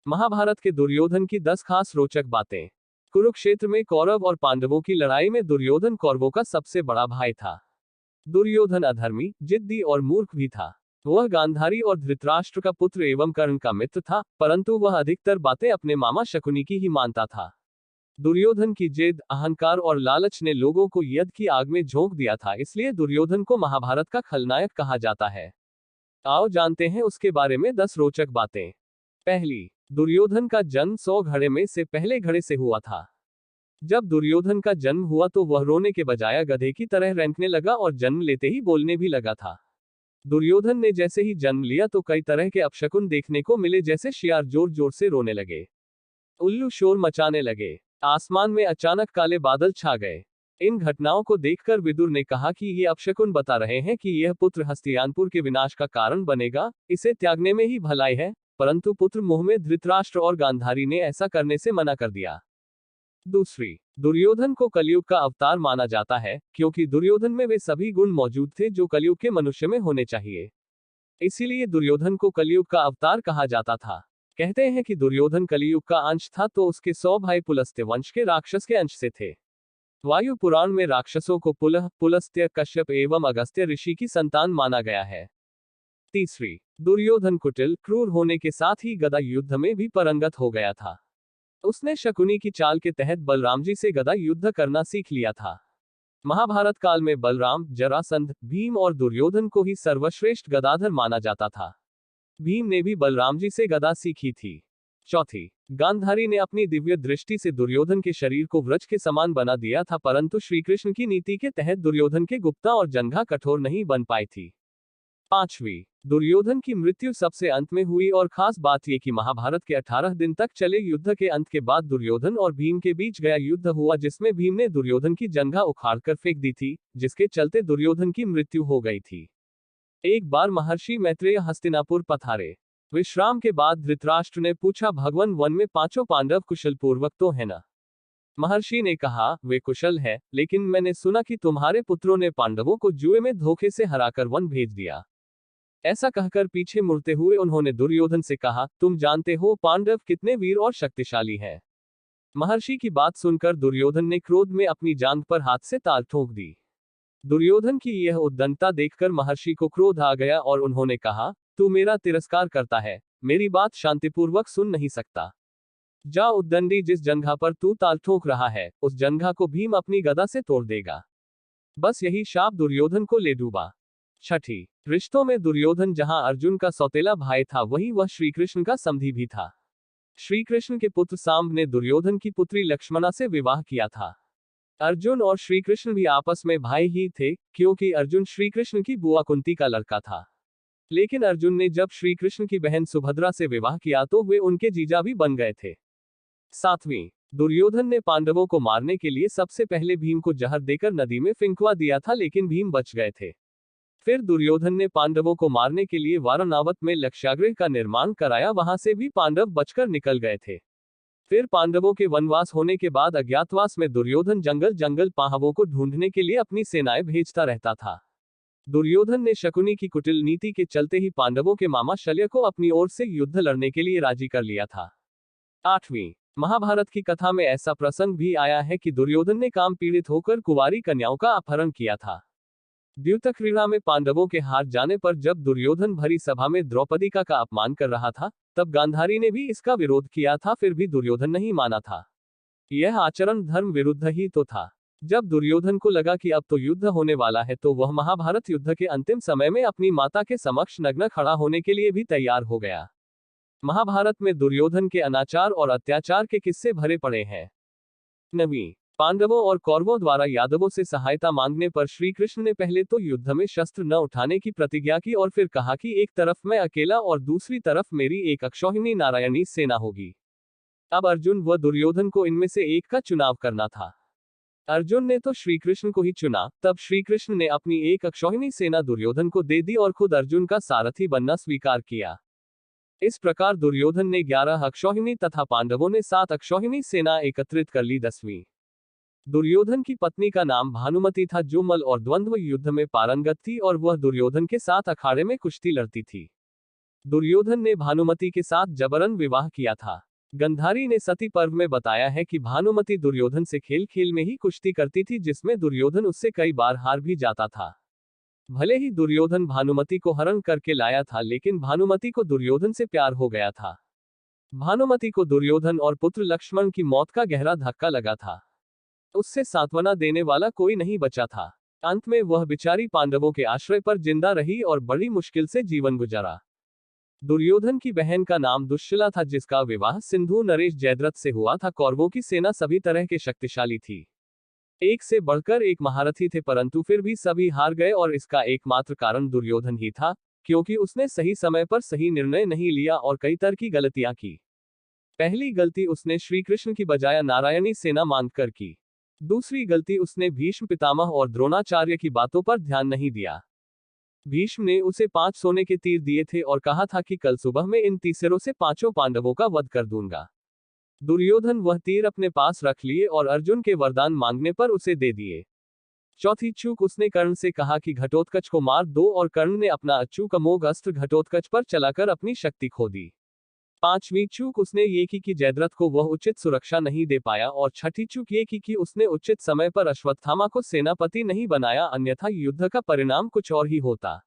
महाभारत के दुर्योधन की 10 खास रोचक बातें। कुरुक्षेत्र में कौरव और पांडवों की लड़ाई में दुर्योधन कौरवों का सबसे बड़ा भाई था। दुर्योधन अधर्मी, जिद्दी और मूर्ख भी था। वह गांधारी और धृतराष्ट्र का पुत्र एवं कर्ण का मित्र था, परंतु वह अधिकतर बातें अपने मामा शकुनी की ही मानता था। दुर्योधन की जिद, अहंकार और लालच ने लोगों को युद्ध की आग में झोंक दिया था, इसलिए दुर्योधन को महाभारत का खलनायक कहा जाता है। आओ जानते हैं उसके बारे में 10 रोचक बातें। पहली, दुर्योधन का जन्म 100 घड़े में से पहले घड़े से हुआ था। जब दुर्योधन का जन्म हुआ तो वह रोने के बजाय गधे की तरह रेंकने लगा और जन्म लेते ही बोलने भी लगा था। दुर्योधन ने जैसे ही जन्म लिया तो कई तरह के अपशकुन देखने को मिले, जैसे शियार जोर जोर से रोने लगे, उल्लू शोर मचाने लगे, आसमान में अचानक काले बादल छा गए। इन घटनाओं को देखकर विदुर ने कहा कि ये अपशकुन बता रहे हैं कि यह पुत्र हस्तिनापुर के विनाश का कारण बनेगा, इसे त्यागने में ही भलाई है। परंतु पुत्र मोह में धृतराष्ट्र और गांधारी ने ऐसा करने से मना कर दिया। दूसरी, दुर्योधन को कलयुग का अवतार माना जाता है, क्योंकि दुर्योधन में वे सभी गुण मौजूद थे जो कलयुग के मनुष्य में होने चाहिए। इसीलिए दुर्योधन को कलयुग का अवतार कहा जाता था। कहते हैं कि दुर्योधन कलयुग का अंश था, तो उसके 100 भाई पुलस्त्य वंश के राक्षस के अंश से थे। वायु पुराण में राक्षसों को पुलह, पुलस्त्य, कश्यप एवं अगस्त्य ऋषि की संतान माना गया है। तीसरी, दुर्योधन कुटिल, क्रूर होने के साथ ही गदा युद्ध में भी पारंगत हो गया था। उसने शकुनी की चाल के तहत बलराम जी से गदा युद्ध करना सीख लिया था। महाभारत काल में बलराम, जरासंध, भीम और दुर्योधन को ही सर्वश्रेष्ठ गदाधर माना जाता था। भीम ने भी बलराम जी से गदा सीखी थी। चौथी, गांधारी ने अपनी दिव्य दृष्टि से दुर्योधन के शरीर को वृक्ष के समान बना दिया था, परंतु श्रीकृष्ण की नीति के तहत दुर्योधन के गुप्ता और जंघा कठोर नहीं बन पाई थी। पांचवी, दुर्योधन की मृत्यु सबसे अंत में हुई, और खास बात यह कि महाभारत के 18 दिन तक चले युद्ध के अंत के बाद दुर्योधन और भीम के बीच गया युद्ध हुआ, जिसमें भीम ने दुर्योधन की जंघा उखाड़कर फेंक दी थी, जिसके चलते दुर्योधन की मृत्यु हो गई थी। एक बार महर्षि मैत्रेय हस्तिनापुर पधारे। विश्राम के बाद धृतराष्ट्र ने पूछा, भगवान, वन में 5 पांडव कुशल पूर्वक तो है ना? महर्षि ने कहा, वे कुशल है, लेकिन मैंने सुना कि तुम्हारे पुत्रों ने पांडवों को जुए में धोखे से हराकर वन भेज दिया। ऐसा कहकर पीछे मुड़ते हुए उन्होंने दुर्योधन से कहा, तुम जानते हो पांडव कितने वीर और शक्तिशाली हैं। महर्षि की बात सुनकर दुर्योधन ने क्रोध में अपनी जांघ पर हाथ से ताल ठोक दी। दुर्योधन की यह उद्दंडता देखकर महर्षि को क्रोध आ गया और उन्होंने कहा, तू मेरा तिरस्कार करता है, मेरी बात शांतिपूर्वक सुन नहीं सकता। जा उद्दंडी, जिस जंघा पर तू ताल ठोक रहा है, उस जंघा को भीम अपनी गदा से तोड़ देगा। बस यही शाप दुर्योधन को ले डूबा। छठी, रिश्तों में दुर्योधन जहां अर्जुन का सौतेला भाई था, वहीं वह श्रीकृष्ण का समधी भी था। श्रीकृष्ण के पुत्र सांब ने दुर्योधन की पुत्री लक्ष्मणा से विवाह किया था। अर्जुन और श्रीकृष्ण भी आपस में भाई ही थे, क्योंकि अर्जुन श्रीकृष्ण की बुआ कुंती का लड़का था। लेकिन अर्जुन ने जब श्रीकृष्ण की बहन सुभद्रा से विवाह किया तो वे उनके जीजा भी बन गए थे। सातवीं, दुर्योधन ने पांडवों को मारने के लिए सबसे पहले भीम को जहर देकर नदी में फेंकवा दिया था, लेकिन भीम बच गए थे। फिर दुर्योधन ने पांडवों को मारने के लिए वारणावत में लक्षागृह का निर्माण कराया, वहां से भी पांडव बचकर निकल गए थे। फिर पांडवों के वनवास होने के बाद अज्ञातवास में दुर्योधन जंगल जंगल पांडवों को ढूंढने के लिए अपनी सेनाएं भेजता रहता था। दुर्योधन ने शकुनी की कुटिल नीति के चलते ही पांडवों के मामा शल्य को अपनी ओर से युद्ध लड़ने के लिए राजी कर लिया था। आठवीं, महाभारत की कथा में ऐसा प्रसंग भी आया है कि दुर्योधन ने काम पीड़ित होकर कुंवारी कन्याओं का अपहरण किया था। द्यूत क्रीड़ा में पांडवों के हार जाने पर जब दुर्योधन भरी सभा में द्रौपदी का अपमान कर रहा था, तब गांधारी ने भी इसका विरोध किया था, फिर भी दुर्योधन नहीं माना था। यह आचरण धर्म विरुद्ध ही तो था। जब दुर्योधन को लगा कि अब तो युद्ध होने वाला है, तो वह महाभारत युद्ध के अंतिम समय में अपनी माता के समक्ष नग्न खड़ा होने के लिए भी तैयार हो गया। महाभारत में दुर्योधन के अनाचार और अत्याचार के किस्से भरे पड़े हैं। नवीं, पांडवों और कौरवों द्वारा यादवों से सहायता मांगने पर श्रीकृष्ण ने पहले तो युद्ध में शस्त्र न उठाने की प्रतिज्ञा की, और फिर कहा कि एक तरफ मैं अकेला और दूसरी तरफ मेरी एक अक्षौहिणी नारायणी सेना होगी। अब अर्जुन व दुर्योधन को इनमें से एक का चुनाव करना था। अर्जुन ने तो श्रीकृष्ण को ही चुना। तब श्रीकृष्ण ने अपनी एक अक्षौहिणी सेना दुर्योधन को दे दी और खुद अर्जुन का सारथी बनना स्वीकार किया। इस प्रकार दुर्योधन ने 11 अक्षौहिणी तथा पांडवों ने 7 अक्षौहिणी सेना एकत्रित कर ली। 10वीं, दुर्योधन की पत्नी का नाम भानुमति था, जो मल और द्वंद्व युद्ध में पारंगत थी, और वह दुर्योधन के साथ अखाड़े में कुश्ती लड़ती थी। दुर्योधन ने भानुमति के साथ जबरन विवाह किया था। गंधारी ने सती पर्व में बताया है कि भानुमति दुर्योधन से खेल खेल में ही कुश्ती करती थी, जिसमें दुर्योधन उससे कई बार हार भी जाता था। भले ही दुर्योधन भानुमति को हरण करके लाया था, लेकिन भानुमति को दुर्योधन से प्यार हो गया था। भानुमति को दुर्योधन और पुत्र लक्ष्मण की मौत का गहरा धक्का लगा था। उससे सांत्वना देने वाला कोई नहीं बचा था। अंत में वह बेचारी पांडवों के आश्रय पर जिंदा रही और बड़ी मुश्किल से जीवन गुजारा। दुर्योधन की बहन का नाम दुश्शला था, जिसका विवाह सिंधु नरेश जयद्रथ से हुआ था। कौरवों की सेना सभी तरह के शक्तिशाली थी, एक से बढ़कर एक महारथी थे, परंतु फिर भी सभी हार गए और इसका एकमात्र कारण दुर्योधन ही था, क्योंकि उसने सही समय पर सही निर्णय नहीं लिया और कई तरह की गलतियां की। पहली गलती उसने श्री कृष्ण की बजाय नारायणी सेना मांगकर की। दूसरी गलती उसने भीष्म पितामह और द्रोणाचार्य की बातों पर ध्यान नहीं दिया। भीष्म ने उसे 5 सोने के तीर दिए थे और कहा था कि कल सुबह में इन तीसरों से 5 पांडवों का वध कर दूंगा। दुर्योधन वह तीर अपने पास रख लिए और अर्जुन के वरदान मांगने पर उसे दे दिए। चौथी चूक उसने कर्ण से कहा कि घटोत्कच को मार दो, और कर्ण ने अपना अचूक अमोघ अस्त्र घटोत्कच पर चलाकर अपनी शक्ति खो दी। पांचवी चूक उसने ये की कि जयद्रथ को वह उचित सुरक्षा नहीं दे पाया, और छठी चूक ये की कि उसने उचित समय पर अश्वत्थामा को सेनापति नहीं बनाया, अन्यथा युद्ध का परिणाम कुछ और ही होता।